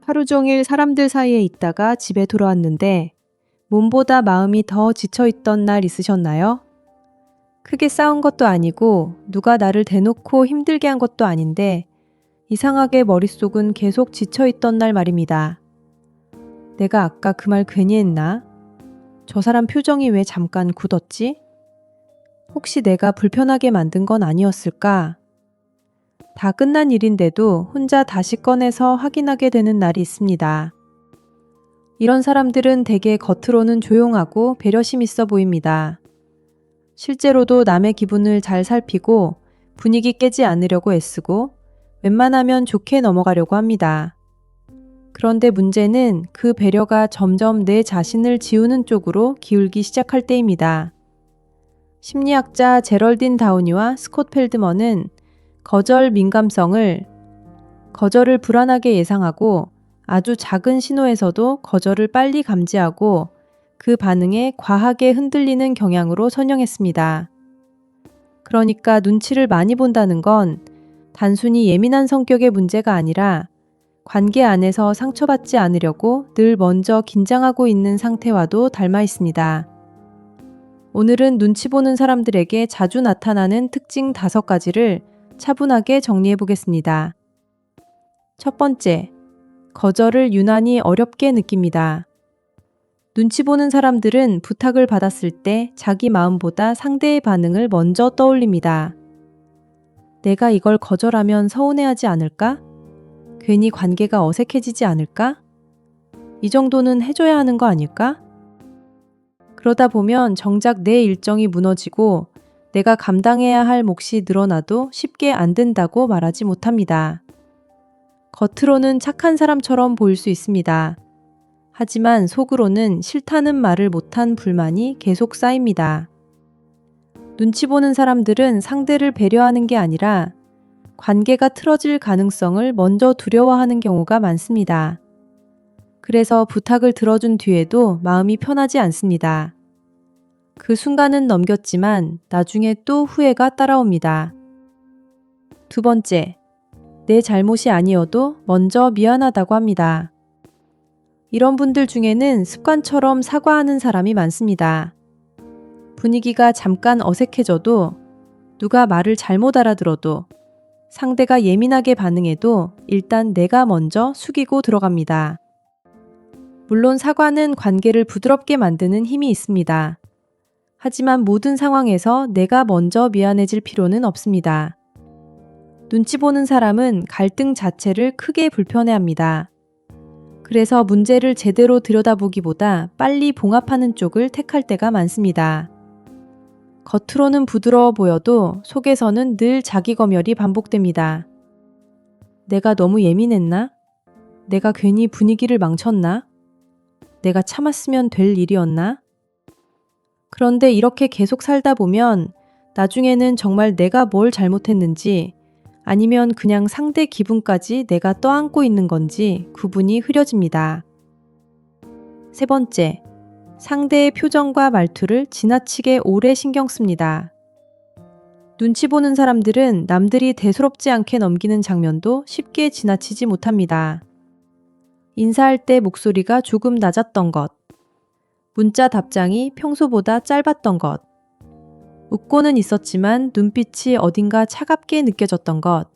하루 종일 사람들 사이에 있다가 집에 돌아왔는데 몸보다 마음이 더 지쳐있던 날 있으셨나요? 크게 싸운 것도 아니고 누가 나를 대놓고 힘들게 한 것도 아닌데 이상하게 머릿속은 계속 지쳐있던 날 말입니다. 내가 아까 그 말 괜히 했나? 저 사람 표정이 왜 잠깐 굳었지? 혹시 내가 불편하게 만든 건 아니었을까? 다 끝난 일인데도 혼자 다시 꺼내서 확인하게 되는 날이 있습니다. 이런 사람들은 대개 겉으로는 조용하고 배려심 있어 보입니다. 실제로도 남의 기분을 잘 살피고 분위기 깨지 않으려고 애쓰고 웬만하면 좋게 넘어가려고 합니다. 그런데 문제는 그 배려가 점점 내 자신을 지우는 쪽으로 기울기 시작할 때입니다. 심리학자 제럴딘 다우니와 스콧 펠드먼은 거절을 불안하게 예상하고 아주 작은 신호에서도 거절을 빨리 감지하고 그 반응에 과하게 흔들리는 경향으로 선형했습니다. 그러니까 눈치를 많이 본다는 건 단순히 예민한 성격의 문제가 아니라 관계 안에서 상처받지 않으려고 늘 먼저 긴장하고 있는 상태와도 닮아 있습니다. 오늘은 눈치 보는 사람들에게 자주 나타나는 특징 5가지를 차분하게 정리해 보겠습니다. 첫 번째, 거절을 유난히 어렵게 느낍니다. 눈치 보는 사람들은 부탁을 받았을 때 자기 마음보다 상대의 반응을 먼저 떠올립니다. 내가 이걸 거절하면 서운해하지 않을까? 괜히 관계가 어색해지지 않을까? 이 정도는 해줘야 하는 거 아닐까? 그러다 보면 정작 내 일정이 무너지고 내가 감당해야 할 몫이 늘어나도 쉽게 안 된다고 말하지 못합니다. 겉으로는 착한 사람처럼 보일 수 있습니다. 하지만 속으로는 싫다는 말을 못한 불만이 계속 쌓입니다. 눈치 보는 사람들은 상대를 배려하는 게 아니라 관계가 틀어질 가능성을 먼저 두려워하는 경우가 많습니다. 그래서 부탁을 들어준 뒤에도 마음이 편하지 않습니다. 그 순간은 넘겼지만 나중에 또 후회가 따라옵니다. 두 번째, 내 잘못이 아니어도 먼저 미안하다고 합니다. 이런 분들 중에는 습관처럼 사과하는 사람이 많습니다. 분위기가 잠깐 어색해져도 누가 말을 잘못 알아들어도 상대가 예민하게 반응해도 일단 내가 먼저 숙이고 들어갑니다. 물론 사과는 관계를 부드럽게 만드는 힘이 있습니다. 하지만 모든 상황에서 내가 먼저 미안해질 필요는 없습니다. 눈치 보는 사람은 갈등 자체를 크게 불편해합니다. 그래서 문제를 제대로 들여다보기보다 빨리 봉합하는 쪽을 택할 때가 많습니다. 겉으로는 부드러워 보여도 속에서는 늘 자기 검열이 반복됩니다. 내가 너무 예민했나? 내가 괜히 분위기를 망쳤나? 내가 참았으면 될 일이었나? 그런데 이렇게 계속 살다 보면 나중에는 정말 내가 뭘 잘못했는지 아니면 그냥 상대 기분까지 내가 떠안고 있는 건지 구분이 흐려집니다. 세 번째, 상대의 표정과 말투를 지나치게 오래 신경 씁니다. 눈치 보는 사람들은 남들이 대수롭지 않게 넘기는 장면도 쉽게 지나치지 못합니다. 인사할 때 목소리가 조금 낮았던 것, 문자 답장이 평소보다 짧았던 것, 웃고는 있었지만 눈빛이 어딘가 차갑게 느껴졌던 것.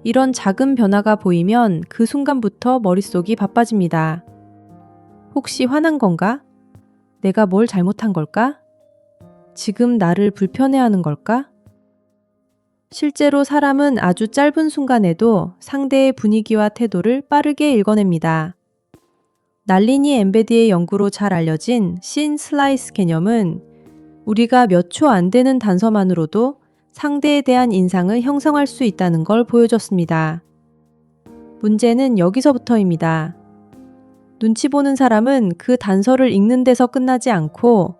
이런 작은 변화가 보이면 그 순간부터 머릿속이 바빠집니다. 혹시 화난 건가? 내가 뭘 잘못한 걸까? 지금 나를 불편해하는 걸까? 실제로 사람은 아주 짧은 순간에도 상대의 분위기와 태도를 빠르게 읽어냅니다. 날리니 엠베디의 연구로 잘 알려진 씬 슬라이스 개념은 우리가 몇 초 안 되는 단서만으로도 상대에 대한 인상을 형성할 수 있다는 걸 보여줬습니다. 문제는 여기서부터입니다. 눈치 보는 사람은 그 단서를 읽는 데서 끝나지 않고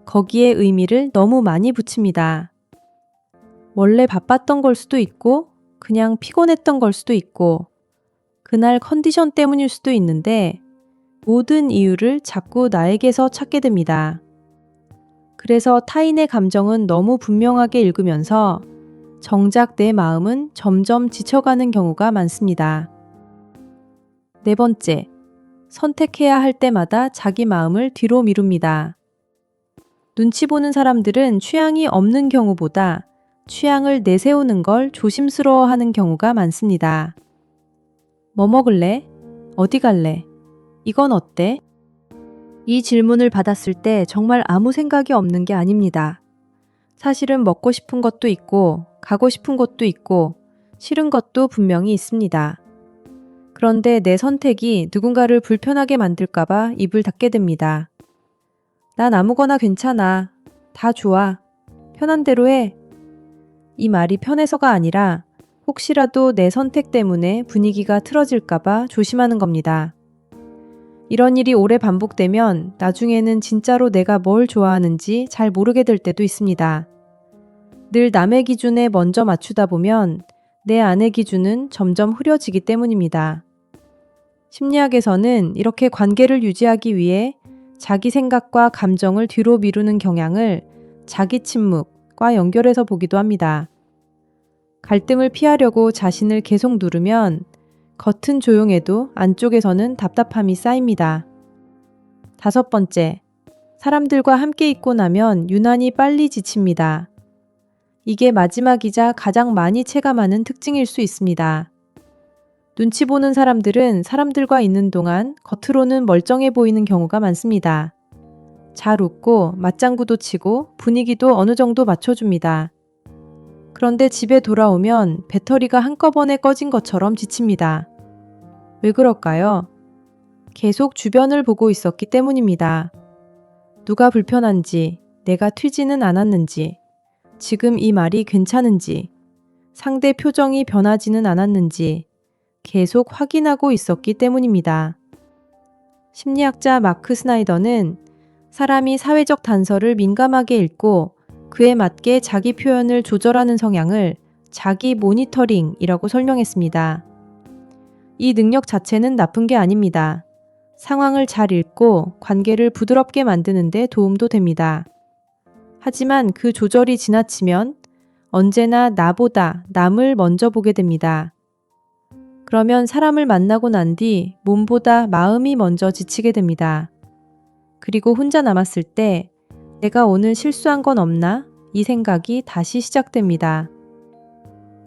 거기에 의미를 너무 많이 붙입니다. 원래 바빴던 걸 수도 있고 그냥 피곤했던 걸 수도 있고 그날 컨디션 때문일 수도 있는데 모든 이유를 자꾸 나에게서 찾게 됩니다. 그래서 타인의 감정은 너무 분명하게 읽으면서 정작 내 마음은 점점 지쳐가는 경우가 많습니다. 네 번째, 선택해야 할 때마다 자기 마음을 뒤로 미룹니다. 눈치 보는 사람들은 취향이 없는 경우보다 취향을 내세우는 걸 조심스러워하는 경우가 많습니다. 뭐 먹을래? 어디 갈래? 이건 어때? 이 질문을 받았을 때 정말 아무 생각이 없는 게 아닙니다. 사실은 먹고 싶은 것도 있고, 가고 싶은 곳도 있고, 싫은 것도 분명히 있습니다. 그런데 내 선택이 누군가를 불편하게 만들까봐 입을 닫게 됩니다. 난 아무거나 괜찮아. 다 좋아. 편한 대로 해. 이 말이 편해서가 아니라 혹시라도 내 선택 때문에 분위기가 틀어질까봐 조심하는 겁니다. 이런 일이 오래 반복되면 나중에는 진짜로 내가 뭘 좋아하는지 잘 모르게 될 때도 있습니다. 늘 남의 기준에 먼저 맞추다 보면 내 안의 기준은 점점 흐려지기 때문입니다. 심리학에서는 이렇게 관계를 유지하기 위해 자기 생각과 감정을 뒤로 미루는 경향을 자기 침묵과 연결해서 보기도 합니다. 갈등을 피하려고 자신을 계속 누르면 겉은 조용해도 안쪽에서는 답답함이 쌓입니다. 다섯 번째, 사람들과 함께 있고 나면 유난히 빨리 지칩니다. 이게 마지막이자 가장 많이 체감하는 특징일 수 있습니다. 눈치 보는 사람들은 사람들과 있는 동안 겉으로는 멀쩡해 보이는 경우가 많습니다. 잘 웃고 맞장구도 치고 분위기도 어느 정도 맞춰줍니다. 그런데 집에 돌아오면 배터리가 한꺼번에 꺼진 것처럼 지칩니다. 왜 그럴까요? 계속 주변을 보고 있었기 때문입니다. 누가 불편한지, 내가 튀지는 않았는지, 지금 이 말이 괜찮은지, 상대 표정이 변하지는 않았는지 계속 확인하고 있었기 때문입니다. 심리학자 마크 스나이더는 사람이 사회적 단서를 민감하게 읽고 그에 맞게 자기 표현을 조절하는 성향을 자기 모니터링이라고 설명했습니다. 이 능력 자체는 나쁜 게 아닙니다. 상황을 잘 읽고 관계를 부드럽게 만드는 데 도움도 됩니다. 하지만 그 조절이 지나치면 언제나 나보다 남을 먼저 보게 됩니다. 그러면 사람을 만나고 난 뒤 몸보다 마음이 먼저 지치게 됩니다. 그리고 혼자 남았을 때 내가 오늘 실수한 건 없나? 이 생각이 다시 시작됩니다.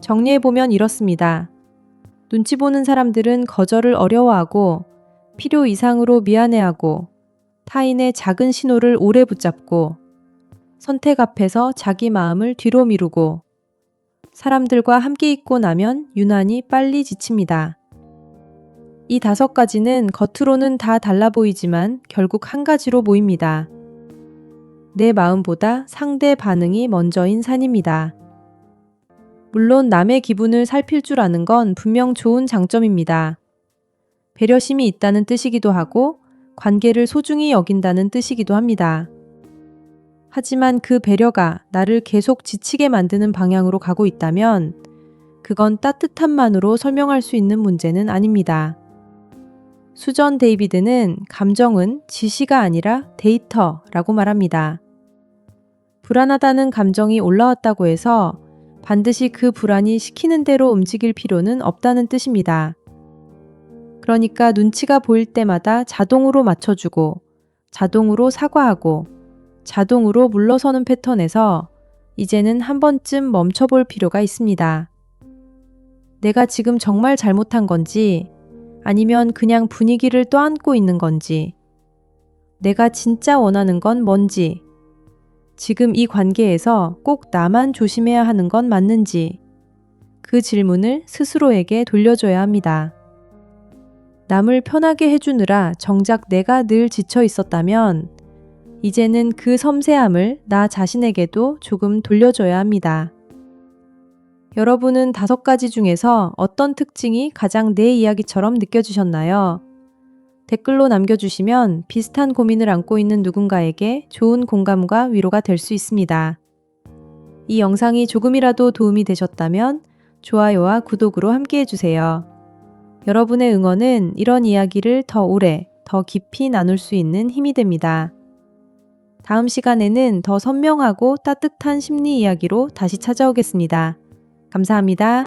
정리해보면 이렇습니다. 눈치 보는 사람들은 거절을 어려워하고 필요 이상으로 미안해하고 타인의 작은 신호를 오래 붙잡고 선택 앞에서 자기 마음을 뒤로 미루고 사람들과 함께 있고 나면 유난히 빨리 지칩니다. 이 5가지는 겉으로는 다 달라 보이지만 결국 한 가지로 모입니다. 내 마음보다 상대 반응이 먼저인 산입니다. 물론 남의 기분을 살필 줄 아는 건 분명 좋은 장점입니다. 배려심이 있다는 뜻이기도 하고 관계를 소중히 여긴다는 뜻이기도 합니다. 하지만 그 배려가 나를 계속 지치게 만드는 방향으로 가고 있다면 그건 따뜻함만으로 설명할 수 있는 문제는 아닙니다. 수전 데이비드는 감정은 지시가 아니라 데이터라고 말합니다. 불안하다는 감정이 올라왔다고 해서 반드시 그 불안이 시키는 대로 움직일 필요는 없다는 뜻입니다. 그러니까 눈치가 보일 때마다 자동으로 맞춰주고, 자동으로 사과하고, 자동으로 물러서는 패턴에서 이제는 한 번쯤 멈춰볼 필요가 있습니다. 내가 지금 정말 잘못한 건지, 아니면 그냥 분위기를 떠안고 있는 건지, 내가 진짜 원하는 건 뭔지, 지금 이 관계에서 꼭 나만 조심해야 하는 건 맞는지, 그 질문을 스스로에게 돌려줘야 합니다. 남을 편하게 해주느라 정작 내가 늘 지쳐 있었다면, 이제는 그 섬세함을 나 자신에게도 조금 돌려줘야 합니다. 여러분은 5가지 중에서 어떤 특징이 가장 내 이야기처럼 느껴지셨나요? 댓글로 남겨주시면 비슷한 고민을 안고 있는 누군가에게 좋은 공감과 위로가 될 수 있습니다. 이 영상이 조금이라도 도움이 되셨다면 좋아요와 구독으로 함께 해주세요. 여러분의 응원은 이런 이야기를 더 오래, 더 깊이 나눌 수 있는 힘이 됩니다. 다음 시간에는 더 선명하고 따뜻한 심리 이야기로 다시 찾아오겠습니다. 감사합니다.